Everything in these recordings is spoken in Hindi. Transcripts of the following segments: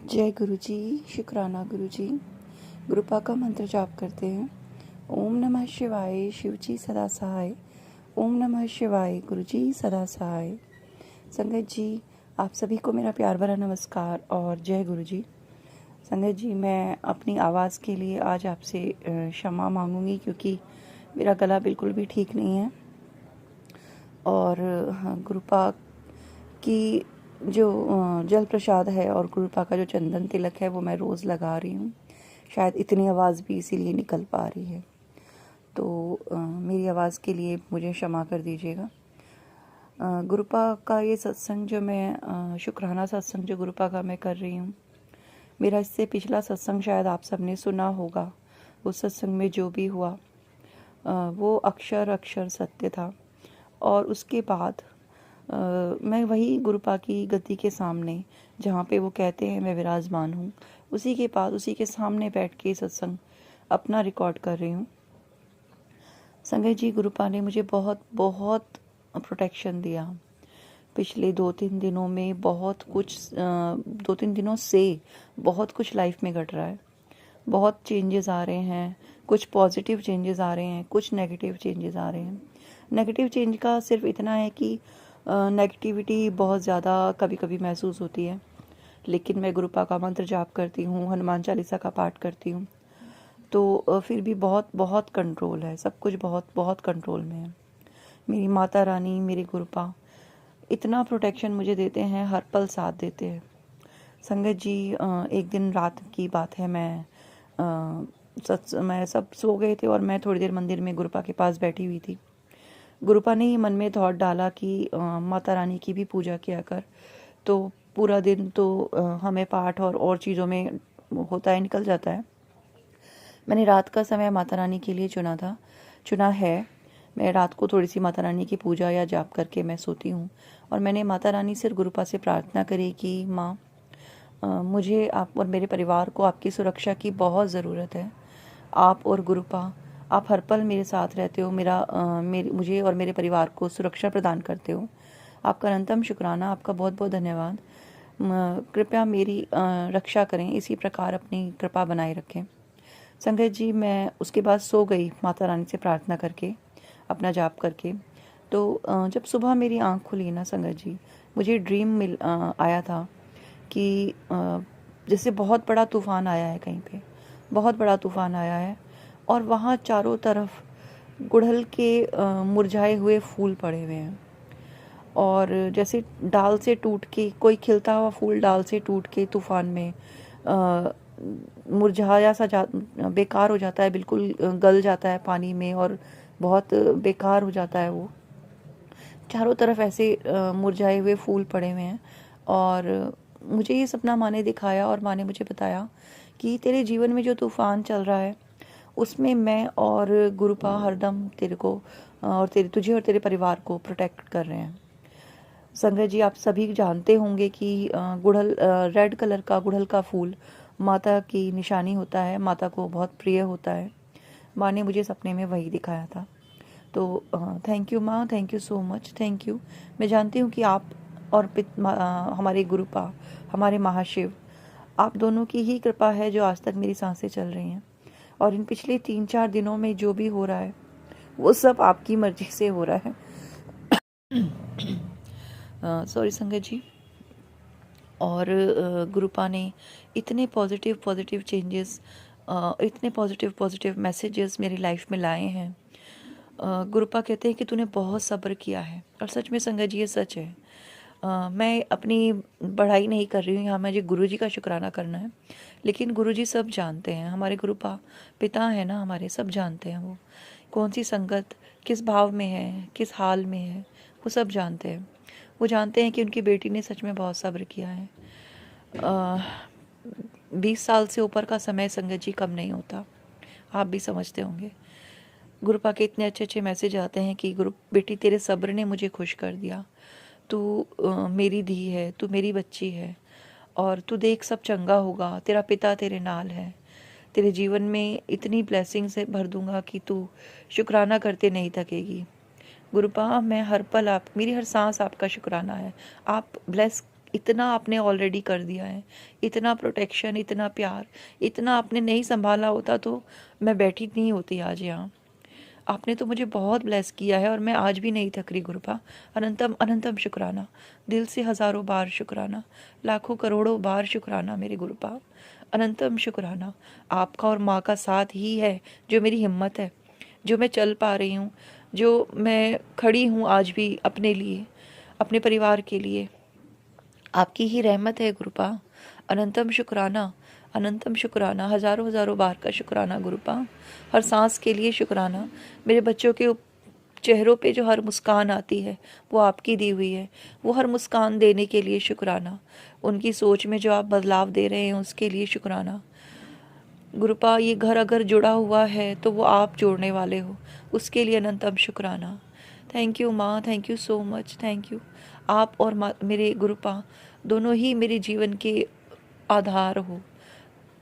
जय गुरु जी। शुक्राना गुरु जी। गुरुपा का मंत्र जाप करते हैं। ओम नमः शिवाय, शिव जी सदा सहाय। ओम नमः शिवाय, गुरु जी सदा सहाय। संगत जी, आप सभी को मेरा प्यार भरा नमस्कार और जय गुरु जी। संगत जी, मैं अपनी आवाज़ के लिए आज आपसे क्षमा मांगूंगी क्योंकि मेरा गला बिल्कुल भी ठीक नहीं है। और गुरुपा की जो जल प्रसाद है और गुरुपा का जो चंदन तिलक है वो मैं रोज़ लगा रही हूँ। शायद इतनी आवाज़ भी इसीलिए निकल पा रही है, तो मेरी आवाज़ के लिए मुझे क्षमा कर दीजिएगा। गुरुपा का ये सत्संग जो मैं शुक्राना सत्संग जो गुरुपा का मैं कर रही हूँ, मेरा इससे पिछला सत्संग शायद आप सबने सुना होगा। उस सत्संग में जो भी हुआ वो अक्षर अक्षर सत्य था। और उसके बाद मैं वही गुरुपा की गद्दी के सामने, जहाँ पे वो कहते हैं मैं विराजमान हूँ, उसी के पास, उसी के सामने बैठ के सत्संग अपना रिकॉर्ड कर रही हूँ। संगत जी, गुरुपा ने मुझे बहुत बहुत प्रोटेक्शन दिया। पिछले 2-3 दिनों में बहुत कुछ 2-3 दिनों से बहुत कुछ लाइफ में घट रहा है। बहुत चेंजेस आ रहे हैं, कुछ पॉजिटिव चेंजेस आ रहे हैं, कुछ नेगेटिव चेंजेस आ रहे हैं। नेगेटिव चेंज का सिर्फ इतना है कि नेगेटिविटी बहुत ज़्यादा कभी कभी महसूस होती है, लेकिन मैं गुरुपा का मंत्र जाप करती हूँ, हनुमान चालीसा का पाठ करती हूँ, तो फिर भी बहुत बहुत कंट्रोल है, सब कुछ बहुत बहुत कंट्रोल में है। मेरी माता रानी, मेरे गुरुपा इतना प्रोटेक्शन मुझे देते हैं, हर पल साथ देते हैं। संगत जी, एक दिन रात की बात है, मैं सब सो गए थे और मैं थोड़ी देर मंदिर में गुरुपा के पास बैठी हुई थी। गुरुपा ने ही मन में थॉट डाला कि माता रानी की भी पूजा किया कर। तो पूरा दिन तो हमें पाठ और चीज़ों में होता है, निकल जाता है। मैंने रात का समय माता रानी के लिए चुना है। मैं रात को थोड़ी सी माता रानी की पूजा या जाप करके मैं सोती हूँ और मैंने माता रानी से गुरुपा से प्रार्थना करी कि माँ, मुझे आप और मेरे परिवार को आपकी सुरक्षा की बहुत ज़रूरत है। आप और गुरुपा, आप हर पल मेरे साथ रहते हो, मुझे और मेरे परिवार को सुरक्षा प्रदान करते हो। आपका अनंतम शुक्राना, आपका बहुत बहुत धन्यवाद। कृपया मेरी रक्षा करें, इसी प्रकार अपनी कृपा बनाए रखें। संगत जी, मैं उसके बाद सो गई माता रानी से प्रार्थना करके, अपना जाप करके। तो जब सुबह मेरी आँख खुली ना संगत जी, मुझे ड्रीम आया था कि जैसे बहुत बड़ा तूफ़ान आया है, कहीं पे बहुत बड़ा तूफ़ान आया है और वहाँ चारों तरफ गुड़हल के मुरझाए हुए फूल पड़े हुए हैं। और जैसे डाल से टूट के कोई खिलता हुआ फूल डाल से टूट के तूफ़ान में मुरझाया सा बेकार हो जाता है, बिल्कुल गल जाता है पानी में और बहुत बेकार हो जाता है वो। चारों तरफ ऐसे मुरझाए हुए फूल पड़े हुए हैं। और मुझे ये सपना माँ ने दिखाया और माँ ने मुझे बताया कि तेरे जीवन में जो तूफ़ान चल रहा है उसमें मैं और गुरुपा हरदम तेरे को और तुझे और तेरे परिवार को प्रोटेक्ट कर रहे हैं। संगत जी, आप सभी जानते होंगे कि रेड कलर का गुड़हल का फूल माता की निशानी होता है, माता को बहुत प्रिय होता है। माँ ने मुझे सपने में वही दिखाया था। तो थैंक यू माँ, thank you so much, thank you. मैं जानती हूँ कि आप और हमारे गुरुपा, हमारे महाशिव, आप दोनों की ही कृपा है जो आज तक मेरी सांसें चल रही हैं। और इन पिछले 3-4 दिनों में जो भी हो रहा है वो सब आपकी मर्जी से हो रहा है। सॉरी संगत जी। और गुरुपा ने इतने पॉजिटिव पॉजिटिव चेंजेस, इतने पॉजिटिव पॉजिटिव मैसेजेस मेरी लाइफ में लाए हैं। गुरुपा कहते हैं कि तूने बहुत सब्र किया है, और सच में संगत जी ये सच है। मैं अपनी बढ़ाई नहीं कर रही हूँ, यहाँ मुझे गुरुजी का शुक्राना करना है। लेकिन गुरुजी सब जानते हैं, हमारे गुरुपा पिता है ना हमारे, सब जानते हैं वो कौन सी संगत किस भाव में है, किस हाल में है, वो सब जानते हैं। वो जानते हैं कि उनकी बेटी ने सच में बहुत सब्र किया है। 20 साल से ऊपर का समय संगत जी कम नहीं होता, आप भी समझते होंगे। गुरुपा के इतने अच्छे अच्छे मैसेज आते हैं कि गुरु बेटी, तेरे सब्र ने मुझे खुश कर दिया। तू मेरी धी है, तू मेरी बच्ची है, और तू देख सब चंगा होगा, तेरा पिता तेरे नाल है, तेरे जीवन में इतनी ब्लेसिंग से भर दूंगा कि तू शुक्राना करते नहीं थकेगी। गुरुपा, मैं हर पल मेरी हर सांस आपका शुक्राना है। आप ब्लेस इतना आपने ऑलरेडी कर दिया है, इतना प्रोटेक्शन, इतना प्यार, इतना आपने नहीं संभाला होता तो मैं बैठी नहीं होती आज यहाँ। आपने तो मुझे बहुत ब्लेस किया है और मैं आज भी नहीं थक रही गुरुपा। अनंतम अनंतम शुक्राना, दिल से हज़ारों बार शुक्राना, लाखों करोड़ों बार शुक्राना मेरे गुरुपा। अनंतम शुक्राना, आपका और माँ का साथ ही है जो मेरी हिम्मत है, जो मैं चल पा रही हूँ, जो मैं खड़ी हूँ आज भी अपने लिए, अपने परिवार के लिए। आपकी ही रहमत है गुरुपा। अनंतम शुक्राना, अनंतम शुक्राना, हज़ारों हज़ारों बार का शुक्राना गुरुपा। हर सांस के लिए शुक्राना। मेरे बच्चों के चेहरों पे जो हर मुस्कान आती है वो आपकी दी हुई है, वो हर मुस्कान देने के लिए शुक्राना। उनकी सोच में जो आप बदलाव दे रहे हैं उसके लिए शुक्राना गुरुपा। ये घर अगर जुड़ा हुआ है तो वो आप जोड़ने वाले हो, उसके लिए अनंतम शुक्राना। थैंक यू माँ, thank you so much, thank you. आप और मेरे गुरुपा दोनों ही मेरे जीवन के आधार हो।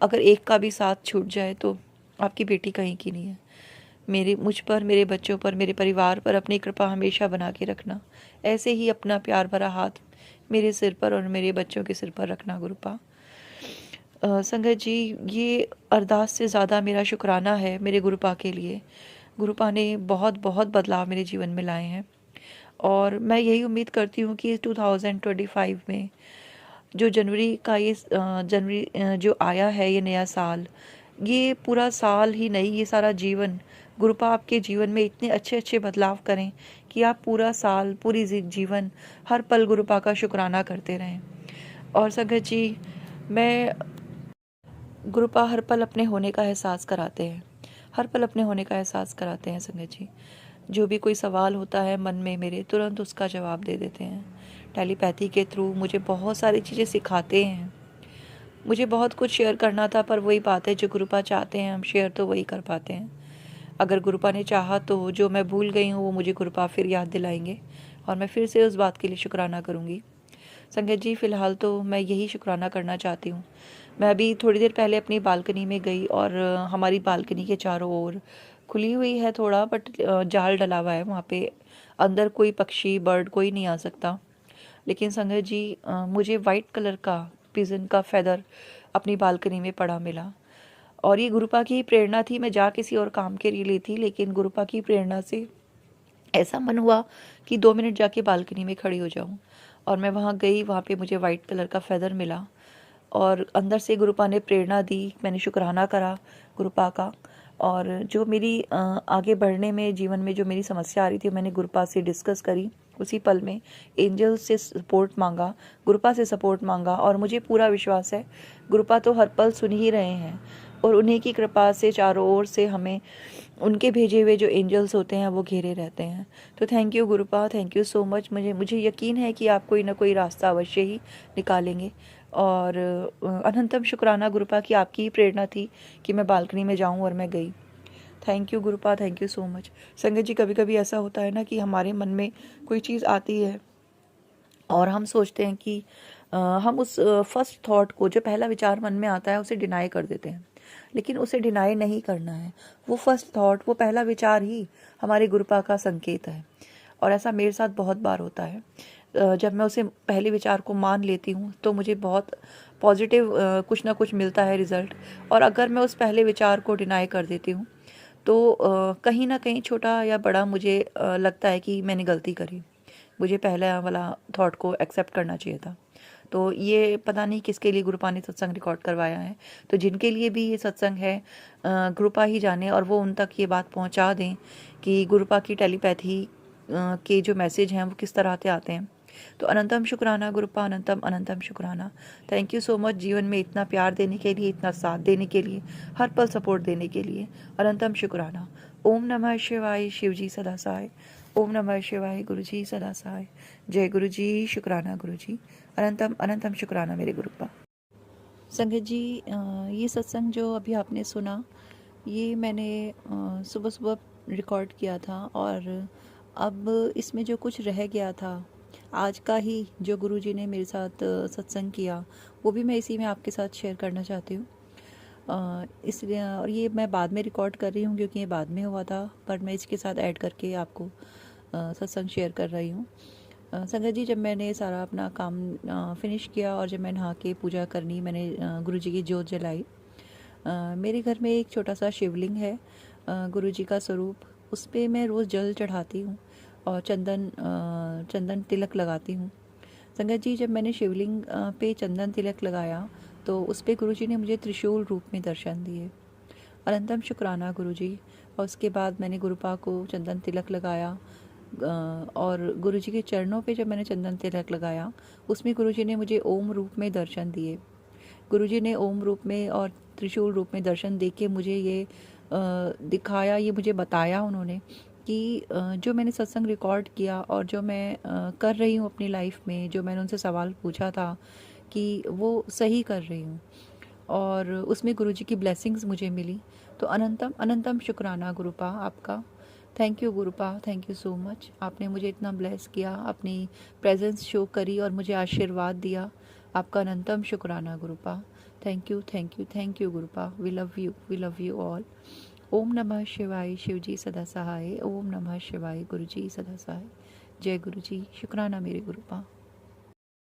अगर एक का भी साथ छूट जाए तो आपकी बेटी कहीं की नहीं है। मुझ पर, मेरे बच्चों पर, मेरे परिवार पर अपनी कृपा हमेशा बना के रखना। ऐसे ही अपना प्यार भरा हाथ मेरे सिर पर और मेरे बच्चों के सिर पर रखना गुरुपा। संगत जी, ये अरदास से ज़्यादा मेरा शुक्राना है मेरे गुरुपा के लिए। गुरुपा ने बहुत बहुत बदलाव मेरे जीवन में लाए हैं और मैं यही उम्मीद करती हूँ कि 2025 में जो जनवरी का ये जनवरी जो आया है, ये नया साल, ये पूरा साल ही नहीं, ये सारा जीवन गुरुपा आपके जीवन में इतने अच्छे अच्छे बदलाव करें कि आप पूरा साल, पूरी जीवन, हर पल गुरुपा का शुक्राना करते रहें। और संगत जी, मैं गुरुपा हर पल अपने होने का एहसास कराते हैं, हर पल अपने होने का एहसास कराते हैं संगत जी। जो भी कोई सवाल होता है मन में मेरे, तुरंत उसका जवाब दे देते हैं। टेलीपैथी के थ्रू मुझे बहुत सारी चीज़ें सिखाते हैं। मुझे बहुत कुछ शेयर करना था, पर वही बात है, जो गुरुपा चाहते हैं हम शेयर तो वही कर पाते हैं। अगर गुरुपा ने चाहा तो जो मैं भूल गई हूँ वो मुझे गुरुपा फिर याद दिलाएंगे और मैं फिर से उस बात के लिए शुक्राना करूँगी। संगत जी, फ़िलहाल तो मैं यही शुक्राना करना चाहती हूँ। मैं अभी थोड़ी देर पहले अपनी बालकनी में गई और हमारी बालकनी के चारों ओर खुली हुई है थोड़ा, बट जाल डला हुआ है वहाँ पे। अंदर कोई पक्षी, बर्ड कोई नहीं आ सकता। लेकिन संगत जी, मुझे वाइट कलर का पिजन का फेदर अपनी बालकनी में पड़ा मिला और ये गुरुपा की प्रेरणा थी। मैं जा किसी और काम के लिए थी, लेकिन गुरुपा की प्रेरणा से ऐसा मन हुआ कि 2 मिनट जाके बालकनी में खड़ी हो जाऊं और मैं वहाँ गई। वहाँ पे मुझे वाइट कलर का फेदर मिला और अंदर से गुरुपा ने प्रेरणा दी। मैंने शुक्राना करा गुरुपा का और जो मेरी आगे बढ़ने में जीवन में जो मेरी समस्या आ रही थी, मैंने गुरुपा से डिस्कस करी। उसी पल में एंजल से सपोर्ट मांगा, गुरुपा से सपोर्ट मांगा और मुझे पूरा विश्वास है गुरुपा तो हर पल सुन ही रहे हैं और उन्हीं की कृपा से चारों ओर से हमें उनके भेजे हुए जो एंजल्स होते हैं वो घेरे रहते हैं। तो thank you गुरुपा, thank you so much. मुझे यकीन है कि आप कोई ना कोई रास्ता अवश्य ही निकालेंगे और अनंतम शुक्राना गुरुपा की आपकी ही प्रेरणा थी कि मैं बालकनी में जाऊं और मैं गई। Thank you गुरुपा, thank you so much. संगत जी, कभी कभी ऐसा होता है ना कि हमारे मन में कोई चीज़ आती है और हम सोचते हैं कि हम उस फर्स्ट थॉट को, जो पहला विचार मन में आता है, उसे डिनाई कर देते हैं। लेकिन उसे डिनाई नहीं करना है। वो फर्स्ट थॉट, वो पहला विचार ही हमारे गुरुपा का संकेत है और ऐसा मेरे साथ बहुत बार होता है। जब मैं उसे पहले विचार को मान लेती हूँ तो मुझे बहुत पॉजिटिव कुछ ना कुछ मिलता है रिज़ल्ट। और अगर मैं उस पहले विचार को डिनाई कर देती हूँ तो कहीं ना कहीं छोटा या बड़ा मुझे लगता है कि मैंने गलती करी, मुझे पहला वाला थॉट को एक्सेप्ट करना चाहिए था। तो ये पता नहीं किसके लिए गुरुपा ने सत्संग रिकॉर्ड करवाया है। तो जिनके लिए भी ये सत्संग है, गुरुपा ही जाने और वो उन तक ये बात पहुंचा दें कि गुरुपा की टेलीपैथी के जो मैसेज हैं वो किस तरह से आते हैं। तो अनंतम शुक्राना गुरुपा, अनंतम अनंतम शुक्राना। थैंक यू सो मच जीवन में इतना प्यार देने के लिए, इतना साथ देने के लिए, हर पल सपोर्ट देने के लिए। अनंतम शुक्राना। ओम नमः शिवाय, शिव जी सदा सहाय। ओम नमः शिवाय, गुरु जी सदा सहाय। जय गुरु जी, शुक्राना गुरु जी। अनंतम अनंतम शुक्राना मेरे गुरुपा। संगत जी, ये सत्संग जो अभी आपने सुना, ये मैंने सुबह सुबह रिकॉर्ड किया था और अब इसमें जो कुछ रह गया था आज का ही, जो गुरुजी ने मेरे साथ सत्संग किया, वो भी मैं इसी में आपके साथ शेयर करना चाहती हूँ। इसलिए, और ये मैं बाद में रिकॉर्ड कर रही हूँ क्योंकि ये बाद में हुआ था, पर मैं इसके साथ ऐड करके आपको सत्संग शेयर कर रही हूँ। संगत जी, जब मैंने सारा अपना काम फिनिश किया और जब मैं नहा के पूजा करनी, मैंने गुरु जी की जोत जलाई। मेरे घर में एक छोटा सा शिवलिंग है, गुरु जी का स्वरूप। उस पे मैं रोज़ जल चढ़ाती हूँ और चंदन तिलक लगाती हूँ। संगत जी, जब मैंने शिवलिंग पे चंदन तिलक लगाया तो उस पे गुरु जी ने मुझे त्रिशूल रूप में दर्शन दिए। अनंतम शुक्राना गुरु जी। और उसके बाद मैंने गुरुपा को चंदन तिलक लगाया, और गुरु जी के चरणों पे जब मैंने चंदन तिलक लगाया उसमें गुरु जी ने मुझे ओम रूप में दर्शन दिए। गुरु जी ने ओम रूप में और त्रिशूल रूप में दर्शन दे के मुझे ये दिखाया, ये मुझे बताया उन्होंने कि जो मैंने सत्संग रिकॉर्ड किया और जो मैं कर रही हूँ अपनी लाइफ में, जो मैंने उनसे सवाल पूछा था कि वो सही कर रही हूँ, और उसमें गुरु जी की ब्लेसिंग्स मुझे मिली। तो अनंतम अनंतम शुक्राना गुरुपा आपका। Thank you गुरुपा, thank you so much. आपने मुझे इतना ब्लेस किया, अपनी प्रेजेंस शो करी और मुझे आशीर्वाद दिया। आपका अनंतम शुक्राना गुरुपा। Thank you, thank you, thank you गुरुपा। We love you all. ओम नमः शिवाय, शिव जी सदा सहाय। ओम नमः शिवाय, गुरु जी सदा सहाय। जय गुरु जी। शुक्राना मेरे गुरुपा।